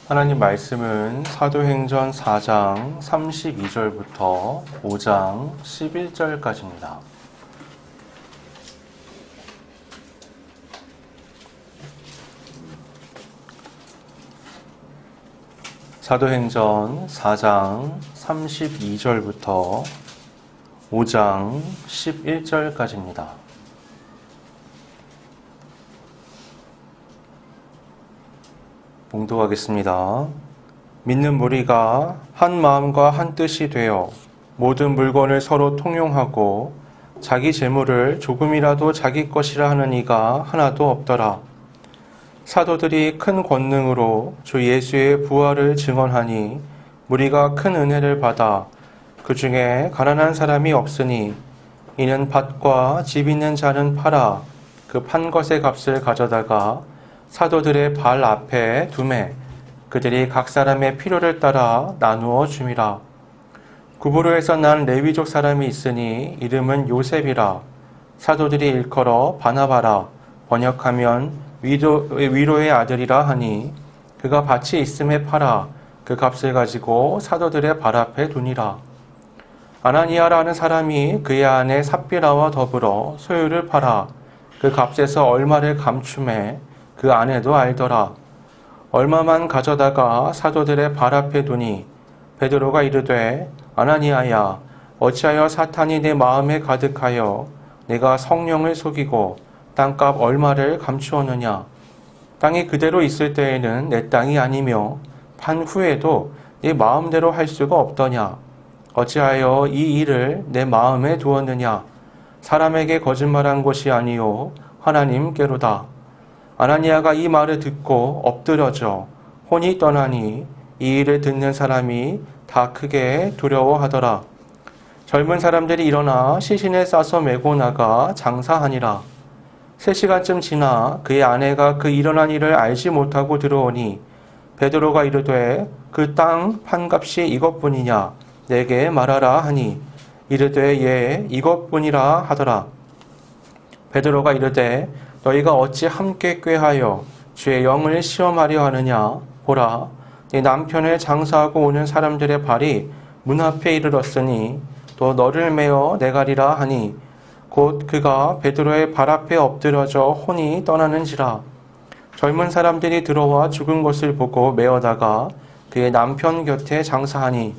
하나님 말씀은 사도행전 4장 32절부터 5장 11절까지입니다. 사도행전 4장 32절부터 5장 11절까지입니다. 봉독하겠습니다. 믿는 무리가 한 마음과 한 뜻이 되어 모든 물건을 서로 통용하고 자기 재물을 조금이라도 자기 것이라 하는 이가 하나도 없더라. 사도들이 큰 권능으로 주 예수의 부활을 증언하니 무리가 큰 은혜를 받아 그 중에 가난한 사람이 없으니 이는 밭과 집 있는 자는 팔아 그 판 것의 값을 가져다가 사도들의 발 앞에 두매 그들이 각 사람의 필요를 따라 나누어 줌이라. 구브로에서 난 레위족 사람이 있으니 이름은 요셉이라. 사도들이 일컬어 바나바라 번역하면 위로의 아들이라 하니 그가 밭이 있음에 팔아 그 값을 가지고 사도들의 발 앞에 두니라. 아나니아라는 사람이 그의 아내 삽비라와 더불어 소유를 팔아 그 값에서 얼마를 감춤해 그 아내도 알더라. 얼마만 가져다가 사도들의 발 앞에 두니 베드로가 이르되 아나니아야 어찌하여 사탄이 내 마음에 가득하여 내가 성령을 속이고 땅값 얼마를 감추었느냐. 땅이 그대로 있을 때에는 내 땅이 아니며 판 후에도 네 마음대로 할 수가 없더냐. 어찌하여 이 일을 내 마음에 두었느냐. 사람에게 거짓말한 것이 아니요 하나님께로다. 아나니아가 이 말을 듣고 엎드려져 혼이 떠나니 이 일을 듣는 사람이 다 크게 두려워하더라. 젊은 사람들이 일어나 시신에 싸서 메고 나가 장사하니라. 3시간쯤 지나 그의 아내가 그 일어난 일을 알지 못하고 들어오니 베드로가 이르되 그 땅 판값이 이것뿐이냐 내게 말하라 하니 이르되 예 이것뿐이라 하더라. 베드로가 이르되 너희가 어찌 함께 꾀하여 주의 영을 시험하려 하느냐. 보라 네 남편을 장사하고 오는 사람들의 발이 문 앞에 이르렀으니 또 너를 메어 내가리라 하니 곧 그가 베드로의 발 앞에 엎드려져 혼이 떠나는지라. 젊은 사람들이 들어와 죽은 것을 보고 메어다가 그의 남편 곁에 장사하니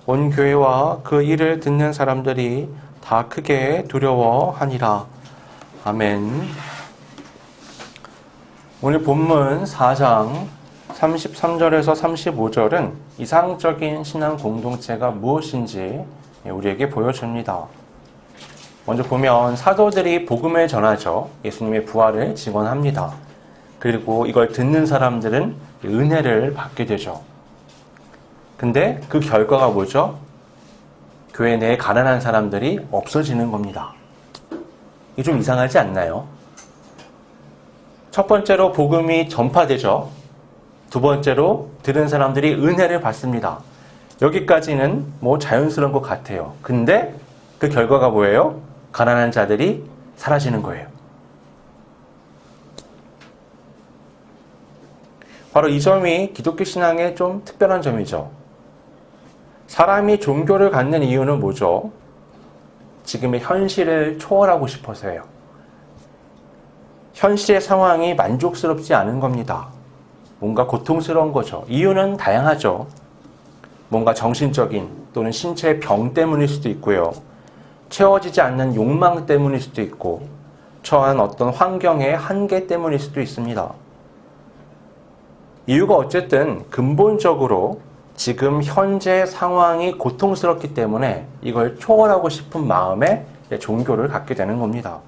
온 교회와 그 일을 듣는 사람들이 다 크게 두려워하니라. 아멘. 오늘 본문 4장 33절에서 35절은 이상적인 신앙 공동체가 무엇인지 우리에게 보여줍니다. 먼저 보면 사도들이 복음을 전하죠. 예수님의 부활을 증언합니다. 그리고 이걸 듣는 사람들은 은혜를 받게 되죠. 근데 그 결과가 뭐죠? 교회 내에 가난한 사람들이 없어지는 겁니다. 이게 좀 이상하지 않나요? 첫 번째로 복음이 전파되죠. 두 번째로 들은 사람들이 은혜를 받습니다. 여기까지는 뭐 자연스러운 것 같아요. 근데 그 결과가 뭐예요? 가난한 자들이 사라지는 거예요. 바로 이 점이 기독교 신앙의 좀 특별한 점이죠. 사람이 종교를 갖는 이유는 뭐죠? 지금의 현실을 초월하고 싶어서예요. 현실의 상황이 만족스럽지 않은 겁니다. 뭔가 고통스러운 거죠. 이유는 다양하죠. 뭔가 정신적인 또는 신체의 병 때문일 수도 있고요. 채워지지 않는 욕망 때문일 수도 있고 처한 어떤 환경의 한계 때문일 수도 있습니다. 이유가 어쨌든 근본적으로 지금 현재 상황이 고통스럽기 때문에 이걸 초월하고 싶은 마음에 종교를 갖게 되는 겁니다.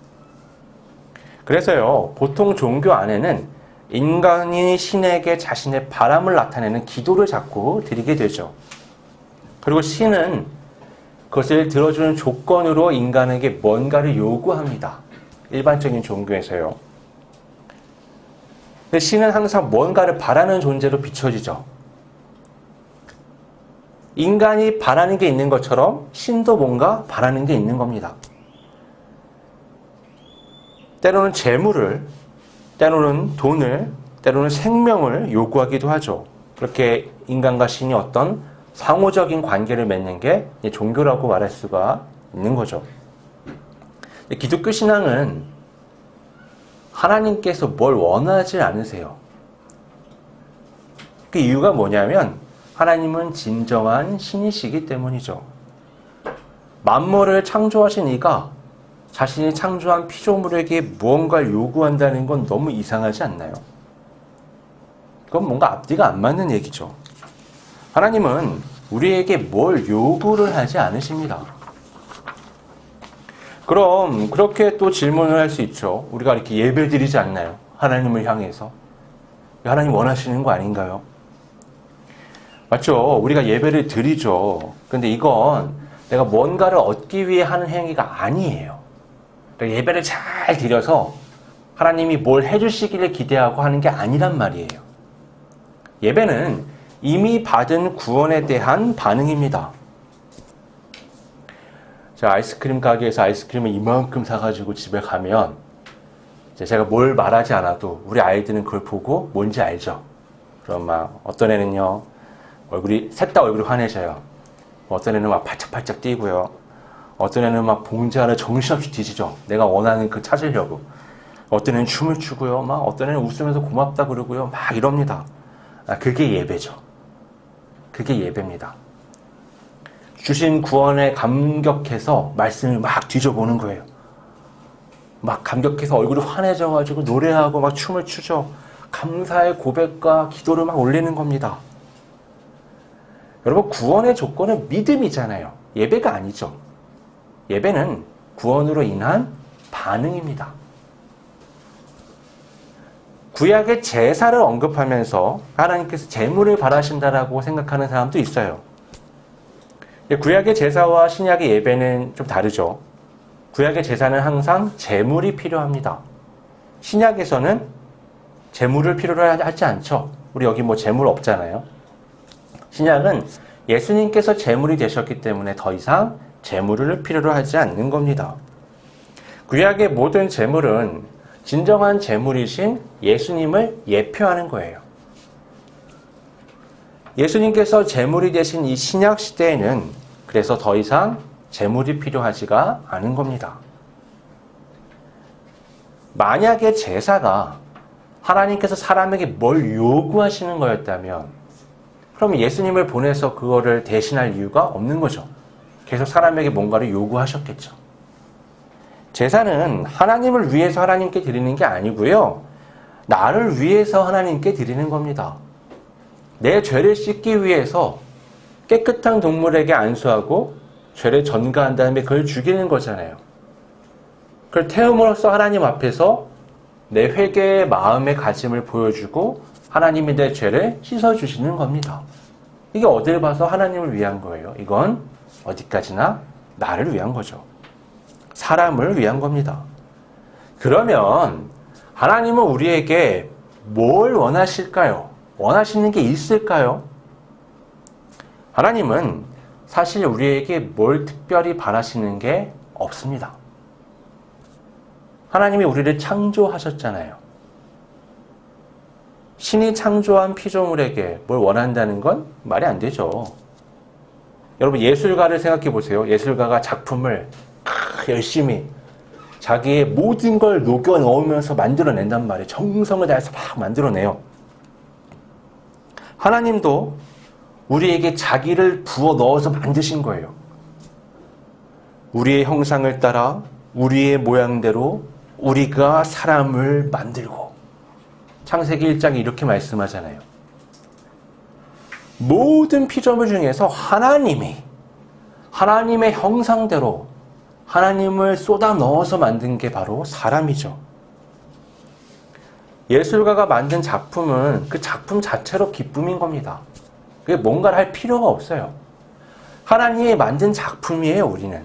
그래서요, 보통 종교 안에는 인간이 신에게 자신의 바람을 나타내는 기도를 자꾸 드리게 되죠. 그리고 신은 그것을 들어주는 조건으로 인간에게 뭔가를 요구합니다. 일반적인 종교에서요. 근데 신은 항상 뭔가를 바라는 존재로 비춰지죠. 인간이 바라는 게 있는 것처럼 신도 뭔가 바라는 게 있는 겁니다. 때로는 재물을, 때로는 돈을, 때로는 생명을 요구하기도 하죠. 그렇게 인간과 신이 어떤 상호적인 관계를 맺는 게 종교라고 말할 수가 있는 거죠. 기독교 신앙은 하나님께서 뭘 원하지 않으세요. 그 이유가 뭐냐면 하나님은 진정한 신이시기 때문이죠. 만물을 창조하신 이가 자신이 창조한 피조물에게 무언가를 요구한다는 건 너무 이상하지 않나요? 그건 뭔가 앞뒤가 안 맞는 얘기죠. 하나님은 우리에게 뭘 요구를 하지 않으십니다. 그럼 그렇게 또 질문을 할 수 있죠. 우리가 이렇게 예배드리지 않나요? 하나님을 향해서. 하나님 원하시는 거 아닌가요? 맞죠? 우리가 예배를 드리죠. 근데 이건 내가 뭔가를 얻기 위해 하는 행위가 아니에요. 예배를 잘 드려서 하나님이 뭘 해주시기를 기대하고 하는 게 아니란 말이에요. 예배는 이미 받은 구원에 대한 반응입니다. 자, 아이스크림 가게에서 아이스크림을 이만큼 사가지고 집에 가면 제가 뭘 말하지 않아도 우리 아이들은 그걸 보고 뭔지 알죠. 그럼 막 어떤 애는요 셋 다 얼굴이 환해져요. 어떤 애는 막 팔짝팔짝 뛰고요. 어떤 애는 막 봉지 안에 정신없이 뒤지죠. 내가 원하는 그 찾으려고. 어떤 애는 춤을 추고요. 막 어떤 애는 웃으면서 고맙다 그러고요. 막 이럽니다. 그게 예배죠. 그게 예배입니다. 주신 구원에 감격해서 말씀을 막 뒤져보는 거예요. 막 감격해서 얼굴이 환해져가지고 노래하고 막 춤을 추죠. 감사의 고백과 기도를 막 올리는 겁니다. 여러분, 구원의 조건은 믿음이잖아요. 예배가 아니죠. 예배는 구원으로 인한 반응입니다. 구약의 제사를 언급하면서 하나님께서 제물을 바라신다라고 생각하는 사람도 있어요. 구약의 제사와 신약의 예배는 좀 다르죠. 구약의 제사는 항상 제물이 필요합니다. 신약에서는 제물을 필요로 하지 않죠. 우리 여기 뭐 제물 없잖아요. 신약은 예수님께서 제물이 되셨기 때문에 더 이상 제물을 필요로 하지 않는 겁니다. 구약의 모든 제물은 진정한 제물이신 예수님을 예표하는 거예요. 예수님께서 제물이 되신 이 신약 시대에는 그래서 더 이상 제물이 필요하지가 않은 겁니다. 만약에 제사가 하나님께서 사람에게 뭘 요구하시는 거였다면 그럼 예수님을 보내서 그거를 대신할 이유가 없는 거죠. 계속 사람에게 뭔가를 요구하셨겠죠. 제사는 하나님을 위해서 하나님께 드리는 게 아니고요. 나를 위해서 하나님께 드리는 겁니다. 내 죄를 씻기 위해서 깨끗한 동물에게 안수하고 죄를 전가한 다음에 그걸 죽이는 거잖아요. 그걸 태움으로써 하나님 앞에서 내 회개의 마음의 가짐을 보여주고 하나님이 내 죄를 씻어주시는 겁니다. 이게 어딜 봐서 하나님을 위한 거예요. 이건 어디까지나 나를 위한 거죠. 사람을 위한 겁니다. 그러면 하나님은 우리에게 뭘 원하실까요? 원하시는 게 있을까요? 하나님은 사실 우리에게 뭘 특별히 바라시는 게 없습니다. 하나님이 우리를 창조하셨잖아요. 신이 창조한 피조물에게 뭘 원한다는 건 말이 안 되죠. 여러분, 예술가를 생각해 보세요. 예술가가 작품을 열심히 자기의 모든 걸 녹여 넣으면서 만들어낸단 말이에요. 정성을 다해서 막 만들어내요. 하나님도 우리에게 자기를 부어 넣어서 만드신 거예요. 우리의 형상을 따라 우리의 모양대로 우리가 사람을 만들고, 창세기 1장에 이렇게 말씀하잖아요. 모든 피조물 중에서 하나님이 하나님의 형상대로 하나님을 쏟아 넣어서 만든 게 바로 사람이죠. 예술가가 만든 작품은 그 작품 자체로 기쁨인 겁니다. 그게 뭔가를 할 필요가 없어요. 하나님이 만든 작품이에요, 우리는.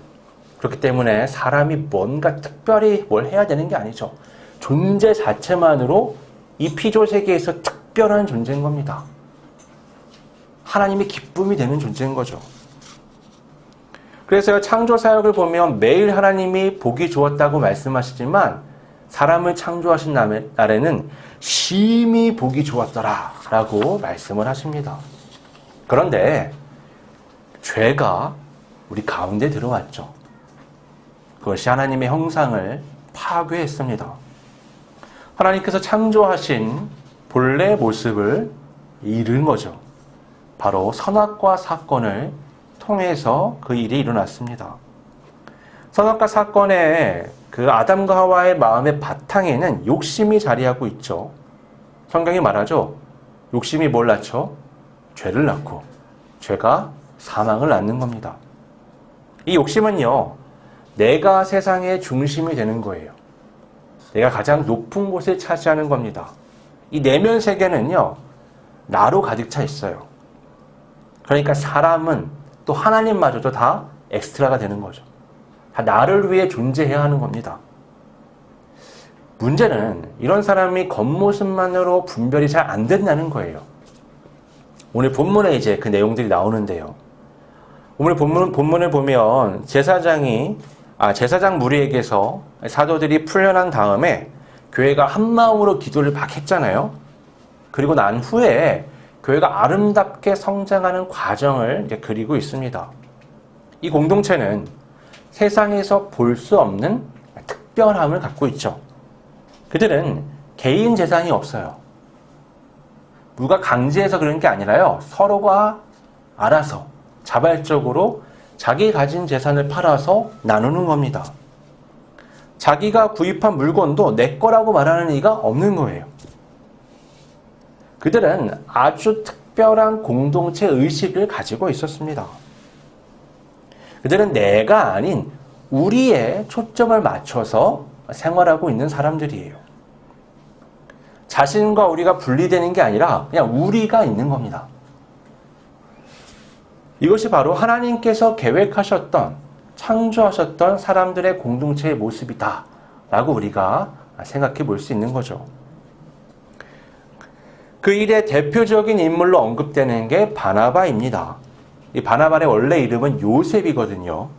그렇기 때문에 사람이 뭔가 특별히 뭘 해야 되는 게 아니죠. 존재 자체만으로 이 피조 세계에서 특별한 존재인 겁니다. 하나님이 기쁨이 되는 존재인 거죠. 그래서 창조 사역을 보면 매일 하나님이 보기 좋았다고 말씀하시지만 사람을 창조하신 날에는 심히 보기 좋았더라 라고 말씀을 하십니다. 그런데 죄가 우리 가운데 들어왔죠. 그것이 하나님의 형상을 파괴했습니다. 하나님께서 창조하신 본래 모습을 잃은 거죠. 바로 선악과 사건을 통해서 그 일이 일어났습니다. 선악과 사건의 그 아담과 하와의 마음의 바탕에는 욕심이 자리하고 있죠. 성경이 말하죠. 욕심이 뭘 낳죠? 죄를 낳고, 죄가 사망을 낳는 겁니다. 이 욕심은요, 내가 세상의 중심이 되는 거예요. 내가 가장 높은 곳을 차지하는 겁니다. 이 내면 세계는요, 나로 가득 차 있어요. 그러니까 사람은 또 하나님마저도 다 엑스트라가 되는 거죠. 다 나를 위해 존재해야 하는 겁니다. 문제는 이런 사람이 겉모습만으로 분별이 잘 안 된다는 거예요. 오늘 본문에 이제 그 내용들이 나오는데요. 오늘 본문을 보면 제사장 무리에게서 사도들이 풀려난 다음에 교회가 한마음으로 기도를 막 했잖아요. 그리고 난 후에 교회가 아름답게 성장하는 과정을 이제 그리고 있습니다. 이 공동체는 세상에서 볼 수 없는 특별함을 갖고 있죠. 그들은 개인 재산이 없어요. 누가 강제해서 그런 게 아니라요. 서로가 알아서 자발적으로 자기 가진 재산을 팔아서 나누는 겁니다. 자기가 구입한 물건도 내 거라고 말하는 이가 없는 거예요. 그들은 아주 특별한 공동체 의식을 가지고 있었습니다. 그들은 내가 아닌 우리에 초점을 맞춰서 생활하고 있는 사람들이에요. 자신과 우리가 분리되는 게 아니라 그냥 우리가 있는 겁니다. 이것이 바로 하나님께서 계획하셨던, 창조하셨던 사람들의 공동체의 모습이다 라고 우리가 생각해 볼 수 있는 거죠. 그 일의 대표적인 인물로 언급되는 게 바나바입니다. 이 바나바의 원래 이름은 요셉이거든요.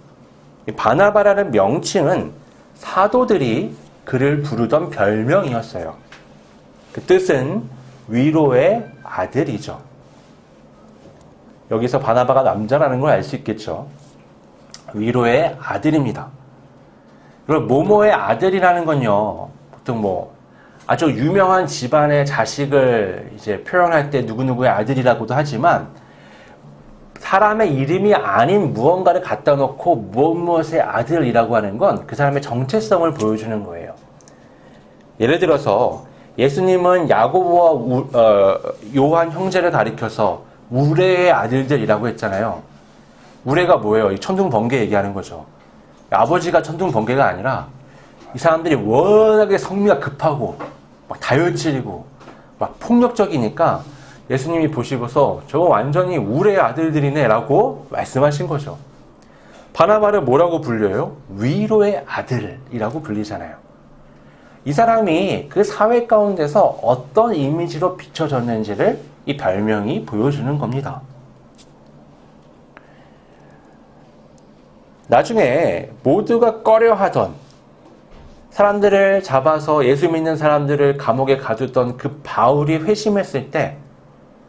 이 바나바라는 명칭은 사도들이 그를 부르던 별명이었어요. 그 뜻은 위로의 아들이죠. 여기서 바나바가 남자라는 걸 알 수 있겠죠. 위로의 아들입니다. 그리고 모모의 아들이라는 건요, 보통 아주 유명한 집안의 자식을 이제 표현할 때 누구누구의 아들이라고도 하지만 사람의 이름이 아닌 무언가를 갖다 놓고 무엇의 아들이라고 하는 건 그 사람의 정체성을 보여주는 거예요. 예를 들어서 예수님은 야고보와 요한 형제를 가리켜서 우레의 아들들이라고 했잖아요. 우레가 뭐예요? 이 천둥번개 얘기하는 거죠. 아버지가 천둥번개가 아니라 이 사람들이 워낙에 성미가 급하고 막 다혈질이고 막 폭력적이니까 예수님이 보시고서 저거 완전히 우레의 아들들이네 라고 말씀하신 거죠. 바나바를 뭐라고 불려요? 위로의 아들이라고 불리잖아요. 이 사람이 그 사회 가운데서 어떤 이미지로 비춰졌는지를 이 별명이 보여주는 겁니다. 나중에 모두가 꺼려하던 사람들을 잡아서 예수 믿는 사람들을 감옥에 가두던 그 바울이 회심했을 때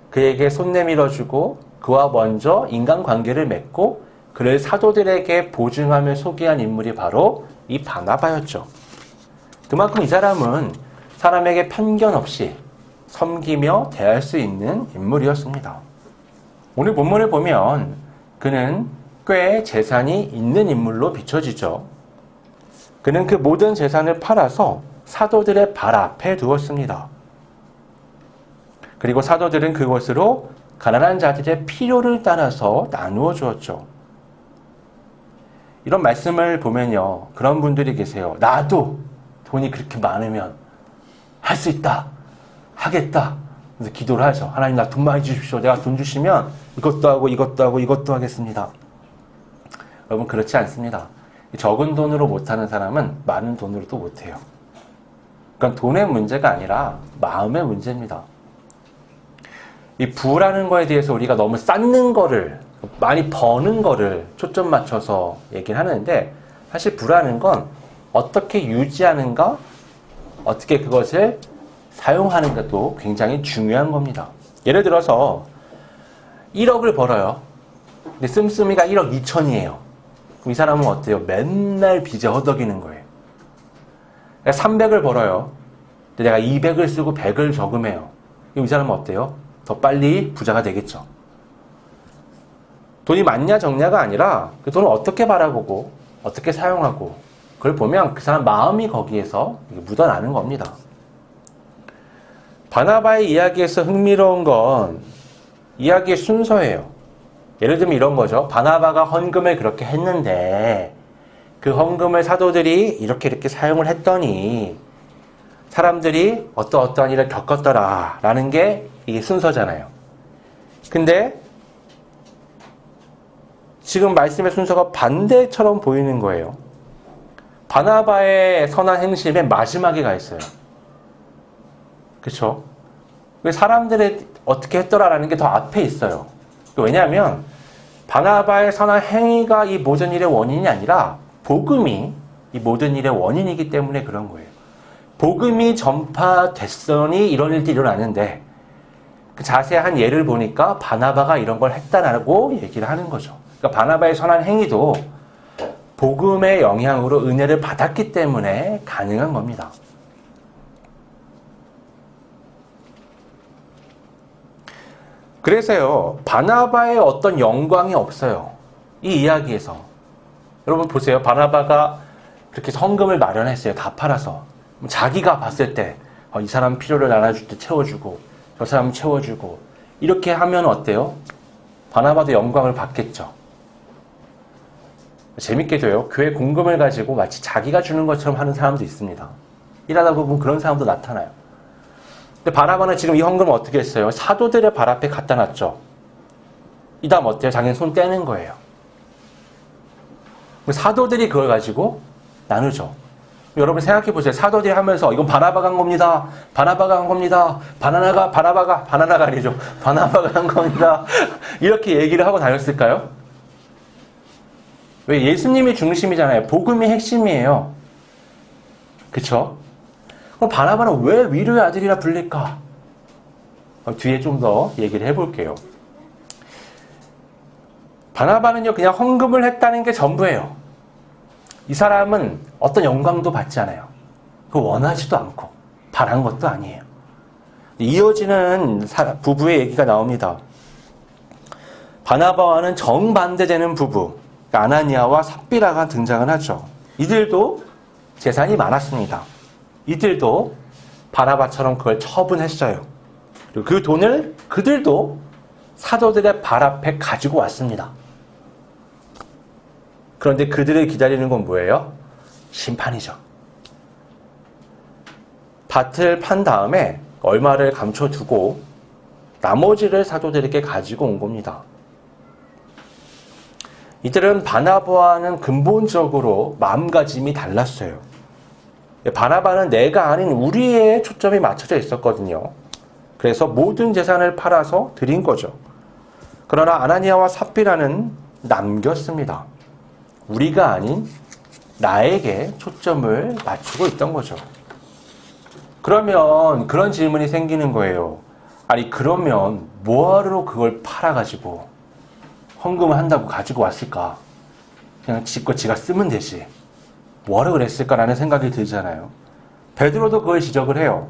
그에게 손 내밀어주고 그와 먼저 인간관계를 맺고 그를 사도들에게 보증하며 소개한 인물이 바로 이 바나바였죠. 그만큼 이 사람은 사람에게 편견 없이 섬기며 대할 수 있는 인물이었습니다. 오늘 본문을 보면 그는 꽤 재산이 있는 인물로 비춰지죠. 그는 그 모든 재산을 팔아서 사도들의 발 앞에 두었습니다. 그리고 사도들은 그것으로 가난한 자들의 필요를 따라서 나누어 주었죠. 이런 말씀을 보면요, 그런 분들이 계세요. 나도 돈이 그렇게 많으면 할 수 있다, 하겠다. 그래서 기도를 하죠. 하나님, 나 돈 많이 주십시오. 내가 돈 주시면 이것도 하고 이것도 하고 이것도 하겠습니다. 여러분, 그렇지 않습니다. 적은 돈으로 못하는 사람은 많은 돈으로도 못해요. 그러니까 돈의 문제가 아니라 마음의 문제입니다. 이 부라는 거에 대해서 우리가 너무 쌓는 거를, 많이 버는 거를 초점 맞춰서 얘기를 하는데, 사실 부라는 건 어떻게 유지하는가, 어떻게 그것을 사용하는 것도 굉장히 중요한 겁니다. 예를 들어서 1억을 벌어요. 근데 씀씀이가 1억 2천이에요. 그럼 이 사람은 어때요? 맨날 빚에 허덕이는 거예요. 내가 300을 벌어요. 근데 내가 200을 쓰고 100을 저금해요. 그럼 이 사람은 어때요? 더 빨리 부자가 되겠죠. 돈이 많냐 적냐가 아니라 그 돈을 어떻게 바라보고 어떻게 사용하고 그걸 보면 그 사람 마음이 거기에서 묻어나는 겁니다. 바나바의 이야기에서 흥미로운 건 이야기의 순서예요. 예를 들면 이런 거죠. 바나바가 헌금을 그렇게 했는데 그 헌금을 사도들이 이렇게 사용을 했더니 사람들이 어떠한 일을 겪었더라 라는 게 이게 순서잖아요. 근데 지금 말씀의 순서가 반대처럼 보이는 거예요. 바나바의 선한 행실의 마지막에 가 있어요. 그렇죠? 사람들이 어떻게 했더라라는 게 더 앞에 있어요. 왜냐하면 바나바의 선한 행위가 이 모든 일의 원인이 아니라 복음이 이 모든 일의 원인이기 때문에 그런 거예요. 복음이 전파됐으니 이런 일들이 일어나는데 그 자세한 예를 보니까 바나바가 이런 걸 했다라고 얘기를 하는 거죠. 그러니까 바나바의 선한 행위도 복음의 영향으로 은혜를 받았기 때문에 가능한 겁니다. 그래서요, 바나바의 어떤 영광이 없어요. 이 이야기에서. 여러분 보세요. 바나바가 그렇게 헌금을 마련했어요. 다 팔아서. 자기가 봤을 때, 이 사람 필요를 나눠줄 때 채워주고, 저 사람 채워주고, 이렇게 하면 어때요? 바나바도 영광을 받겠죠. 재밌게도요, 교회 공금을 가지고 마치 자기가 주는 것처럼 하는 사람도 있습니다. 일하다 보면 그런 사람도 나타나요. 근데 바나바는 지금 이 헌금을 어떻게 했어요? 사도들의 발 앞에 갖다 놨죠. 이 다음 어때요? 자기는 손 떼는 거예요. 사도들이 그걸 가지고 나누죠. 여러분 생각해 보세요. 사도들이 하면서 이건 바나바가 한 겁니다. 바나바가 한 겁니다. 바나나가 아니죠. 바나바가 한 겁니다. 이렇게 얘기를 하고 다녔을까요? 왜? 예수님이 중심이잖아요. 복음이 핵심이에요. 그쵸? 그럼 바나바는 왜 위로의 아들이라 불릴까? 뒤에 좀 더 얘기를 해볼게요. 바나바는요, 그냥 헌금을 했다는 게 전부예요. 이 사람은 어떤 영광도 받지 않아요. 그거 원하지도 않고, 바란 것도 아니에요. 이어지는 부부의 얘기가 나옵니다. 바나바와는 정반대되는 부부, 아나니아와 삽비라가 등장을 하죠. 이들도 재산이 많았습니다. 이들도 바나바처럼 그걸 처분했어요. 그리고 그 돈을 그들도 사도들의 발 앞에 가지고 왔습니다. 그런데 그들을 기다리는 건 뭐예요? 심판이죠. 밭을 판 다음에 얼마를 감춰두고 나머지를 사도들에게 가지고 온 겁니다. 이들은 바나바와는 근본적으로 마음가짐이 달랐어요. 바나바는 내가 아닌 우리의 초점이 맞춰져 있었거든요. 그래서 모든 재산을 팔아서 드린 거죠. 그러나 아나니아와 삽비라는 남겼습니다. 우리가 아닌 나에게 초점을 맞추고 있던 거죠. 그러면 그런 질문이 생기는 거예요. 아니 그러면 뭐하러 그걸 팔아가지고 헌금을 한다고 가지고 왔을까? 그냥 지껏 지가 쓰면 되지. 뭐하러 그랬을까라는 생각이 들잖아요. 베드로도 그걸 지적을 해요.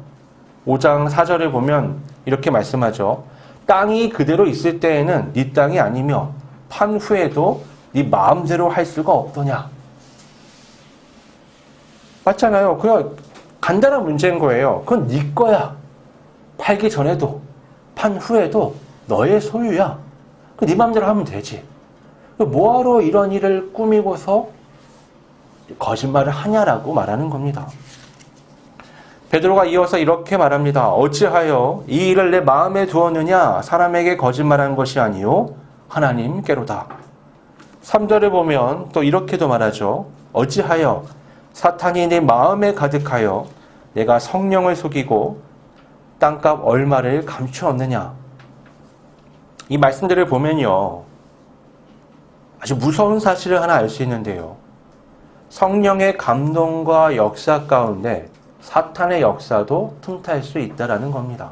5장 4절을 보면 이렇게 말씀하죠. 땅이 그대로 있을 때에는 네 땅이 아니며 판 후에도 네 마음대로 할 수가 없더냐. 맞잖아요. 그냥 간단한 문제인 거예요. 그건 네 거야. 팔기 전에도 판 후에도 너의 소유야. 네 마음대로 하면 되지. 뭐하러 이런 일을 꾸미고서 거짓말을 하냐라고 말하는 겁니다. 베드로가 이어서 이렇게 말합니다. 어찌하여 이 일을 내 마음에 두었느냐? 사람에게 거짓말한 것이 아니요 하나님께로다. 3절을 보면 또 이렇게도 말하죠. 어찌하여 사탄이 내 마음에 가득하여 내가 성령을 속이고 땅값 얼마를 감추었느냐. 이 말씀들을 보면요. 아주 무서운 사실을 하나 알 수 있는데요. 성령의 감동과 역사 가운데 사탄의 역사도 틈탈 수 있다라는 겁니다.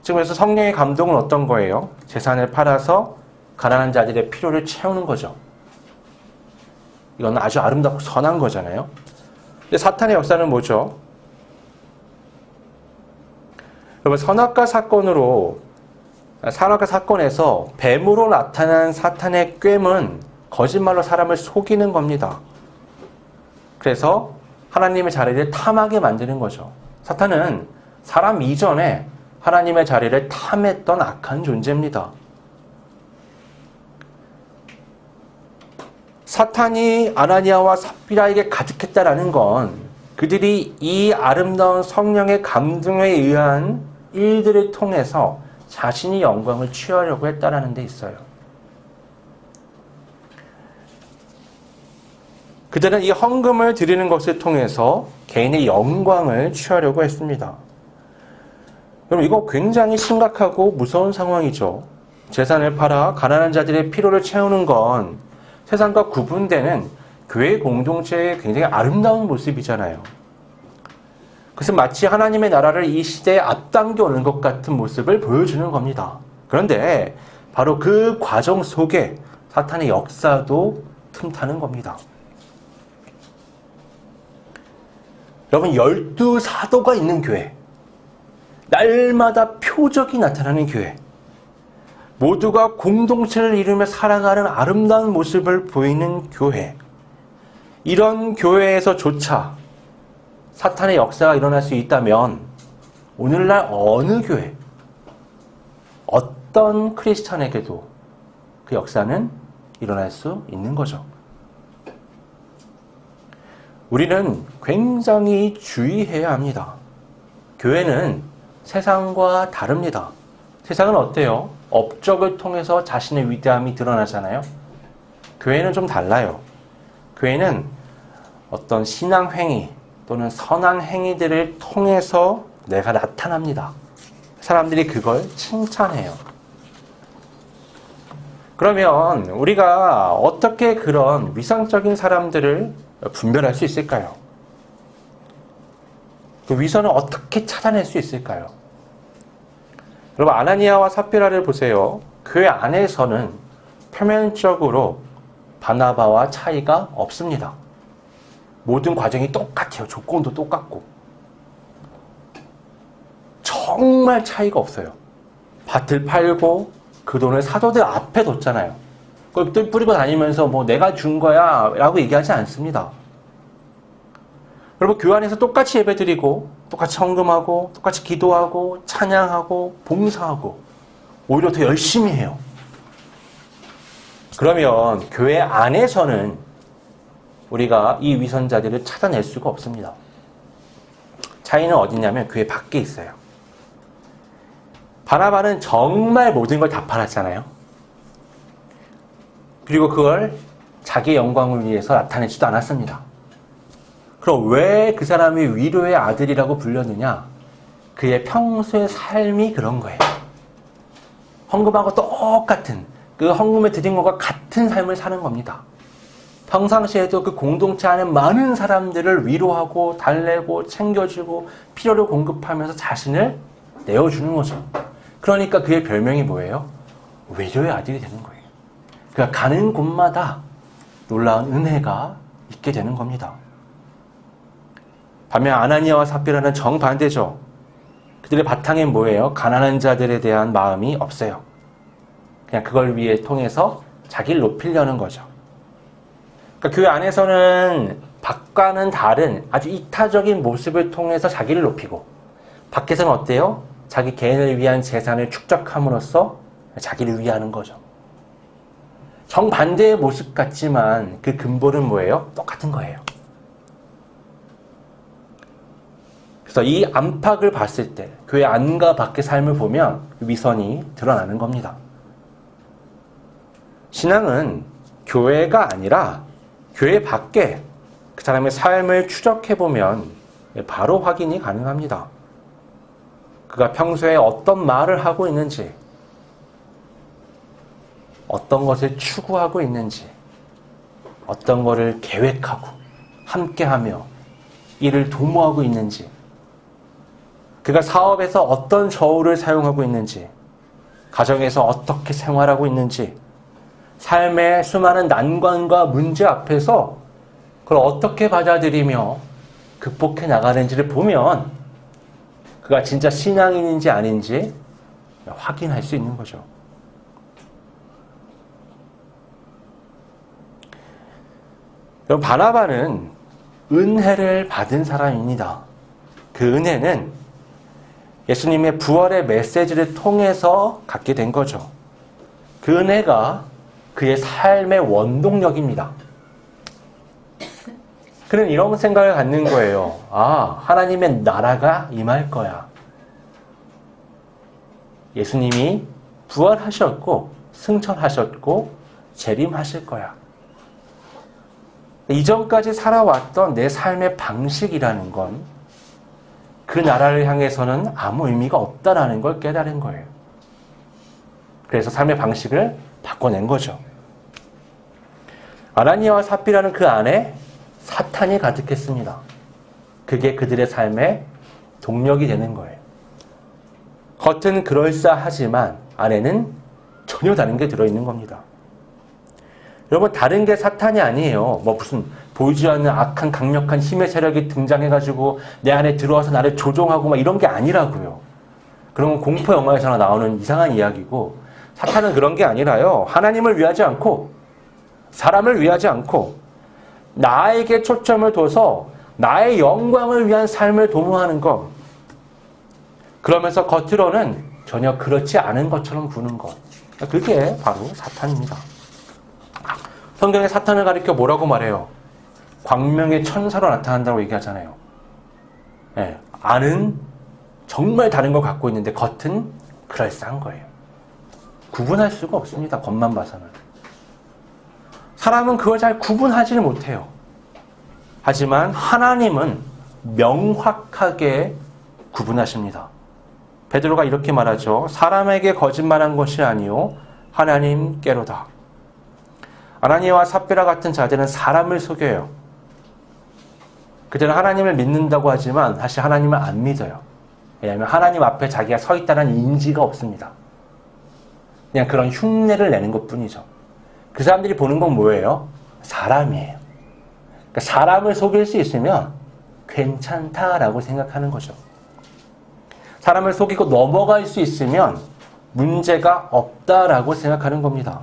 지금 그래서 성령의 감동은 어떤 거예요? 재산을 팔아서 가난한 자들의 필요를 채우는 거죠. 이건 아주 아름답고 선한 거잖아요. 근데 사탄의 역사는 뭐죠? 여러분, 선악과 사건에서 뱀으로 나타난 사탄의 꾀는 거짓말로 사람을 속이는 겁니다. 그래서 하나님의 자리를 탐하게 만드는 거죠. 사탄은 사람 이전에 하나님의 자리를 탐했던 악한 존재입니다. 사탄이 아나니아와 삽비라에게 가득했다라는 건 그들이 이 아름다운 성령의 감동에 의한 일들을 통해서 자신이 영광을 취하려고 했다라는 데 있어요. 그들은 이 헌금을 드리는 것을 통해서 개인의 영광을 취하려고 했습니다. 그럼 이거 굉장히 심각하고 무서운 상황이죠. 재산을 팔아 가난한 자들의 필요를 채우는 건 세상과 구분되는 교회 공동체의 굉장히 아름다운 모습이잖아요. 그것은 마치 하나님의 나라를 이 시대에 앞당겨 오는 것 같은 모습을 보여주는 겁니다. 그런데 바로 그 과정 속에 사탄의 역사도 틈타는 겁니다. 여러분, 12사도가 있는 교회, 날마다 표적이 나타나는 교회, 모두가 공동체를 이루며 살아가는 아름다운 모습을 보이는 교회, 이런 교회에서조차 사탄의 역사가 일어날 수 있다면 오늘날 어느 교회, 어떤 크리스천에게도 그 역사는 일어날 수 있는 거죠. 우리는 굉장히 주의해야 합니다. 교회는 세상과 다릅니다. 세상은 어때요? 업적을 통해서 자신의 위대함이 드러나잖아요. 교회는 좀 달라요. 교회는 어떤 신앙행위 또는 선한 행위들을 통해서 내가 나타납니다. 사람들이 그걸 칭찬해요. 그러면 우리가 어떻게 그런 위선적인 사람들을 분별할 수 있을까요? 그 위선을 어떻게 찾아낼 수 있을까요? 여러분, 아나니아와 삽비라를 보세요. 교회 안에서는 표면적으로 바나바와 차이가 없습니다. 모든 과정이 똑같아요. 조건도 똑같고. 정말 차이가 없어요. 밭을 팔고 그 돈을 사도들 앞에 뒀잖아요. 그걸 뜰 뿌리고 다니면서 뭐 내가 준 거야 라고 얘기하지 않습니다. 여러분, 교회 안에서 똑같이 예배드리고 똑같이 헌금하고 똑같이 기도하고 찬양하고 봉사하고 오히려 더 열심히 해요. 그러면 교회 안에서는 우리가 이 위선자들을 찾아낼 수가 없습니다. 차이는 어디냐면 교회 밖에 있어요. 바나바는 정말 모든 걸 다 팔았잖아요. 그리고 그걸 자기의 영광을 위해서 나타내지도 않았습니다. 그럼 왜 그 사람이 위로의 아들이라고 불렸느냐? 그의 평소의 삶이 그런 거예요. 헌금하고 똑같은, 그 헌금에 드린 것과 같은 삶을 사는 겁니다. 평상시에도 그 공동체 안에 많은 사람들을 위로하고 달래고 챙겨주고 필요를 공급하면서 자신을 내어주는 거죠. 그러니까 그의 별명이 뭐예요? 위로의 아들이 되는 거예요. 그러니까 가는 곳마다 놀라운 은혜가 있게 되는 겁니다. 반면 아나니아와 삽비라는 정반대죠. 그들의 바탕에 뭐예요? 가난한 자들에 대한 마음이 없어요. 그냥 그걸 위해 통해서 자기를 높이려는 거죠. 그러니까 교회 안에서는 밖과는 다른 아주 이타적인 모습을 통해서 자기를 높이고, 밖에서는 어때요? 자기 개인을 위한 재산을 축적함으로써 자기를 위하는 거죠. 정반대의 모습 같지만 그 근본은 뭐예요? 똑같은 거예요. 그래서 이 안팎을 봤을 때 교회 안과 밖의 삶을 보면 위선이 드러나는 겁니다. 신앙은 교회가 아니라 교회 밖에 그 사람의 삶을 추적해보면 바로 확인이 가능합니다. 그가 평소에 어떤 말을 하고 있는지, 어떤 것을 추구하고 있는지, 어떤 것을 계획하고 함께하며 이를 도모하고 있는지, 그가 사업에서 어떤 저울을 사용하고 있는지, 가정에서 어떻게 생활하고 있는지, 삶의 수많은 난관과 문제 앞에서 그걸 어떻게 받아들이며 극복해 나가는지를 보면 그가 진짜 신앙인인지 아닌지 확인할 수 있는 거죠. 바나바는 은혜를 받은 사람입니다. 그 은혜는 예수님의 부활의 메시지를 통해서 갖게 된 거죠. 그 은혜가 그의 삶의 원동력입니다. 그는 이런 생각을 갖는 거예요. 아, 하나님의 나라가 임할 거야. 예수님이 부활하셨고 승천하셨고 재림하실 거야. 이전까지 살아왔던 내 삶의 방식이라는 건 그 나라를 향해서는 아무 의미가 없다라는 걸 깨달은 거예요. 그래서 삶의 방식을 바꿔낸 거죠. 아나니아와 삽비라는 그 안에 사탄이 가득했습니다. 그게 그들의 삶의 동력이 되는 거예요. 겉은 그럴싸하지만 안에는 전혀 다른 게 들어있는 겁니다. 여러분, 다른 게 사탄이 아니에요. 뭐 무슨 보이지 않는 악한 강력한 힘의 세력이 등장해가지고 내 안에 들어와서 나를 조종하고 막 이런 게 아니라고요. 그런 건 공포 영화에서나 나오는 이상한 이야기고, 사탄은 그런 게 아니라요. 하나님을 위하지 않고 사람을 위하지 않고 나에게 초점을 둬서 나의 영광을 위한 삶을 도모하는 것. 그러면서 겉으로는 전혀 그렇지 않은 것처럼 구는 것. 그게 바로 사탄입니다. 성경에 사탄을 가리켜 뭐라고 말해요? 광명의 천사로 나타난다고 얘기하잖아요. 네, 안은 정말 다른 걸 갖고 있는데 겉은 그럴싸한 거예요. 구분할 수가 없습니다. 겉만 봐서는. 사람은 그걸 잘 구분하지를 못해요. 하지만 하나님은 명확하게 구분하십니다. 베드로가 이렇게 말하죠. 사람에게 거짓말한 것이 아니요 하나님께로다. 아나니아와 삽비라 같은 자들은 사람을 속여요. 그들은 하나님을 믿는다고 하지만 사실 하나님을 안 믿어요. 왜냐하면 하나님 앞에 자기가 서 있다는 인지가 없습니다. 그냥 그런 흉내를 내는 것뿐이죠. 그 사람들이 보는 건 뭐예요? 사람이에요. 그러니까 사람을 속일 수 있으면 괜찮다라고 생각하는 거죠. 사람을 속이고 넘어갈 수 있으면 문제가 없다라고 생각하는 겁니다.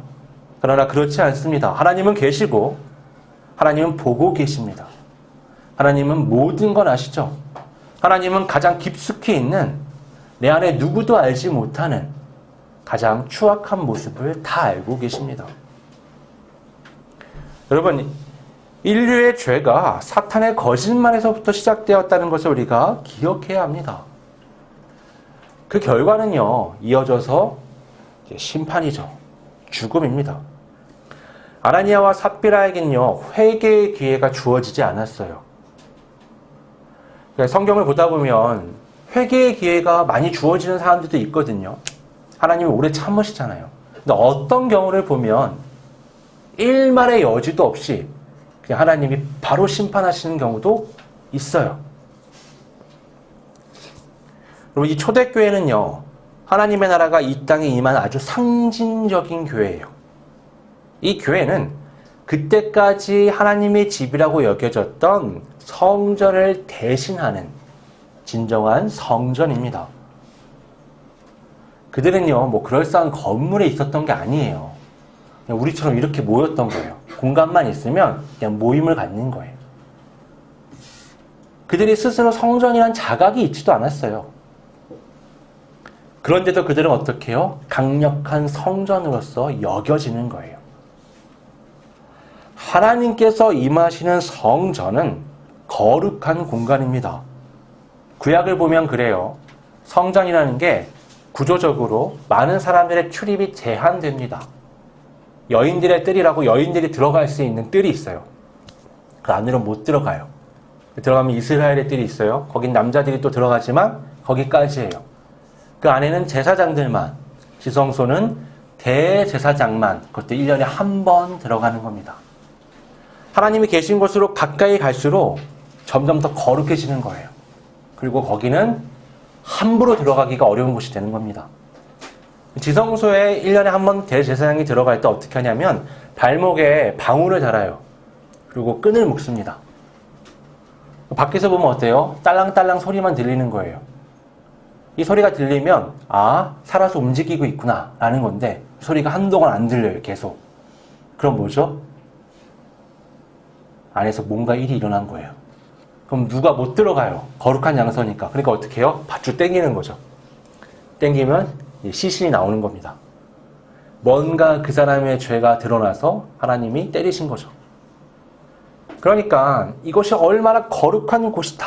그러나 그렇지 않습니다. 하나님은 계시고 하나님은 보고 계십니다. 하나님은 모든 건 아시죠? 하나님은 가장 깊숙이 있는 내 안에 누구도 알지 못하는 가장 추악한 모습을 다 알고 계십니다. 여러분, 인류의 죄가 사탄의 거짓말에서부터 시작되었다는 것을 우리가 기억해야 합니다. 그 결과는요, 이어져서 심판이죠. 죽음입니다. 아나니아와 삽비라에겐요, 회개의 기회가 주어지지 않았어요. 성경을 보다 보면 회개의 기회가 많이 주어지는 사람들도 있거든요. 하나님이 오래 참으시잖아요. 근데 어떤 경우를 보면 일말의 여지도 없이 그냥 하나님이 바로 심판하시는 경우도 있어요. 그리고 이 초대교회는요, 하나님의 나라가 이 땅에 임한 아주 상징적인 교회예요. 이 교회는 그때까지 하나님의 집이라고 여겨졌던 성전을 대신하는 진정한 성전입니다. 그들은요, 뭐 그럴싸한 건물에 있었던 게 아니에요. 그냥 우리처럼 이렇게 모였던 거예요. 공간만 있으면 그냥 모임을 갖는 거예요. 그들이 스스로 성전이란 자각이 있지도 않았어요. 그런데도 그들은 어떻게 해요? 강력한 성전으로서 여겨지는 거예요. 하나님께서 임하시는 성전은 거룩한 공간입니다. 구약을 보면 그래요. 성전이라는 게 구조적으로 많은 사람들의 출입이 제한됩니다. 여인들의 뜰이라고 여인들이 들어갈 수 있는 뜰이 있어요. 그 안으로 못 들어가요. 들어가면 이스라엘의 뜰이 있어요. 거긴 남자들이 또 들어가지만 거기까지예요. 그 안에는 제사장들만, 지성소는 대제사장만, 그것도 1년에 한 번 들어가는 겁니다. 하나님이 계신 곳으로 가까이 갈수록 점점 더 거룩해지는 거예요. 그리고 거기는 함부로 들어가기가 어려운 곳이 되는 겁니다. 지성소에 1년에 한 번 대제사장이 들어갈 때 어떻게 하냐면 발목에 방울을 달아요. 그리고 끈을 묶습니다. 밖에서 보면 어때요? 딸랑딸랑 소리만 들리는 거예요. 이 소리가 들리면 살아서 움직이고 있구나 라는 건데 소리가 한동안 안 들려요. 계속. 그럼 뭐죠? 안에서 뭔가 일이 일어난 거예요. 그럼 누가 못 들어가요. 거룩한 장소니까. 그러니까 어떻게 해요? 밧줄 땡기는 거죠. 땡기면 시신이 나오는 겁니다. 뭔가 그 사람의 죄가 드러나서 하나님이 때리신 거죠. 그러니까 이것이 얼마나 거룩한 곳이다.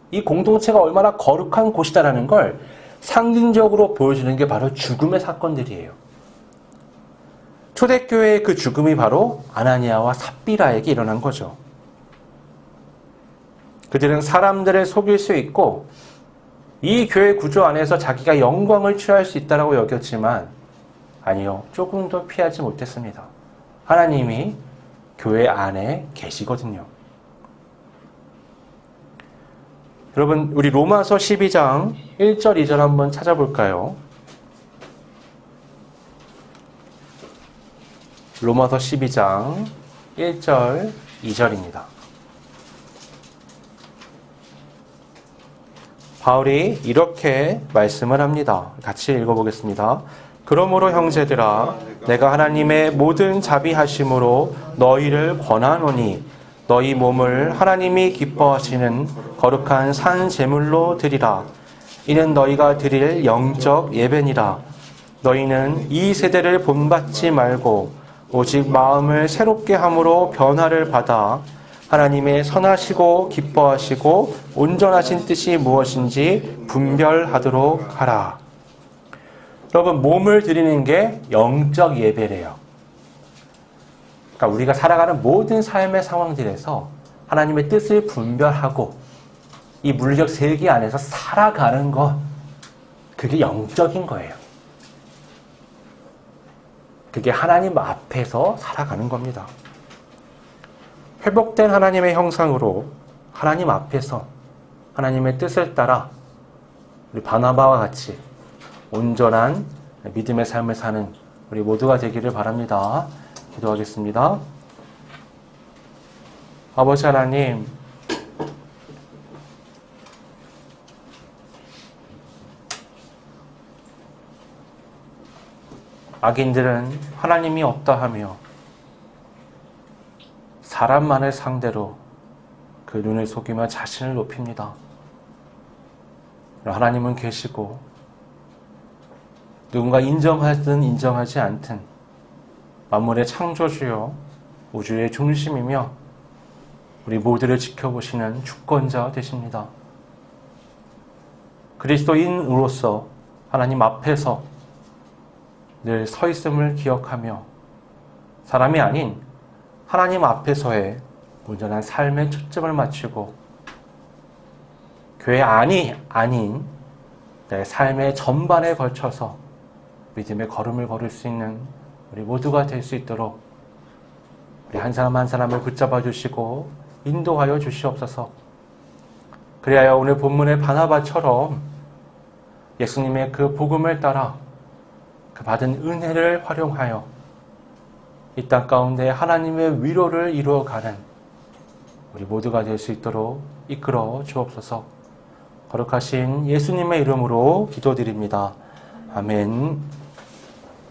이 공동체가 얼마나 거룩한 곳이다라는 걸 상징적으로 보여주는 게 바로 죽음의 사건들이에요. 초대교회의 그 죽음이 바로 아나니아와 삽비라에게 일어난 거죠. 그들은 사람들을 속일 수 있고 이 교회 구조 안에서 자기가 영광을 취할 수 있다고 여겼지만 아니요. 조금도 피하지 못했습니다. 하나님이 교회 안에 계시거든요. 여러분, 우리 로마서 12장 1절, 2절 한번 찾아볼까요? 로마서 12장 1절, 2절입니다. 바울이 이렇게 말씀을 합니다. 같이 읽어보겠습니다. 그러므로 형제들아 내가 하나님의 모든 자비하심으로 너희를 권하노니 너희 몸을 하나님이 기뻐하시는 거룩한 산 제물로 드리라. 이는 너희가 드릴 영적 예배니라. 너희는 이 세대를 본받지 말고 오직 마음을 새롭게 함으로 변화를 받아 하나님의 선하시고 기뻐하시고 온전하신 뜻이 무엇인지 분별하도록 하라. 여러분, 몸을 드리는 게 영적 예배래요. 그러니까 우리가 살아가는 모든 삶의 상황들에서 하나님의 뜻을 분별하고 이 물리적 세계 안에서 살아가는 것, 그게 영적인 거예요. 그게 하나님 앞에서 살아가는 겁니다. 회복된 하나님의 형상으로 하나님 앞에서 하나님의 뜻을 따라 우리 바나바와 같이 온전한 믿음의 삶을 사는 우리 모두가 되기를 바랍니다. 기도하겠습니다. 아버지 하나님, 악인들은 하나님이 없다 하며 사람만을 상대로 그 눈을 속이며 자신을 높입니다. 하나님은 계시고 누군가 인정하든 인정하지 않든 만물의 창조주요 우주의 중심이며 우리 모두를 지켜보시는 주권자 되십니다. 그리스도인으로서 하나님 앞에서 늘 서 있음을 기억하며 사람이 아닌 하나님 앞에서의 온전한 삶의 초점을 맞추고 교회 안이 아닌 내 삶의 전반에 걸쳐서 믿음의 걸음을 걸을 수 있는 우리 모두가 될 수 있도록 우리 한 사람 한 사람을 붙잡아 주시고 인도하여 주시옵소서. 그리하여 오늘 본문의 바나바처럼 예수님의 그 복음을 따라 그 받은 은혜를 활용하여 이 땅 가운데 하나님의 위로를 이루어가는 우리 모두가 될 수 있도록 이끌어 주옵소서. 거룩하신 예수님의 이름으로 기도드립니다. 아멘.